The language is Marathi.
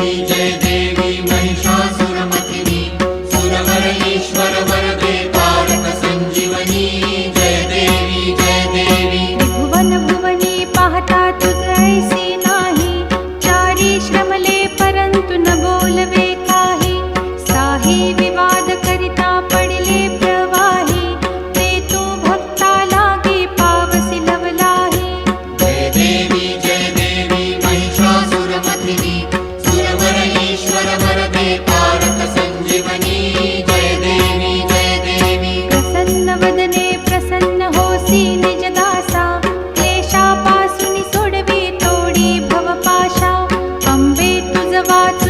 जय देवी महिषासुरमर्दिनी सुरवर ईश्वर वरदे तारक संजीवनी जय देवी जय देवी भुवन भुवनी पाहता तुझ ऐसी नाही चारी श्रमले परंतु न बोलवे काही साही विवाद करिता पडले प्रवाही ते तू भक्ता लागे पावसी लवलाही जय देवी महिषासुरमर्दिनी सुरवर ईश्वर वरदे तारक संजीवनी जय देवी जय देवी प्रसन्न वदने प्रसन्न होसी निज दासा क्लेशापासून सोडवी तोडी भवपाशा अंबे तुझ वाच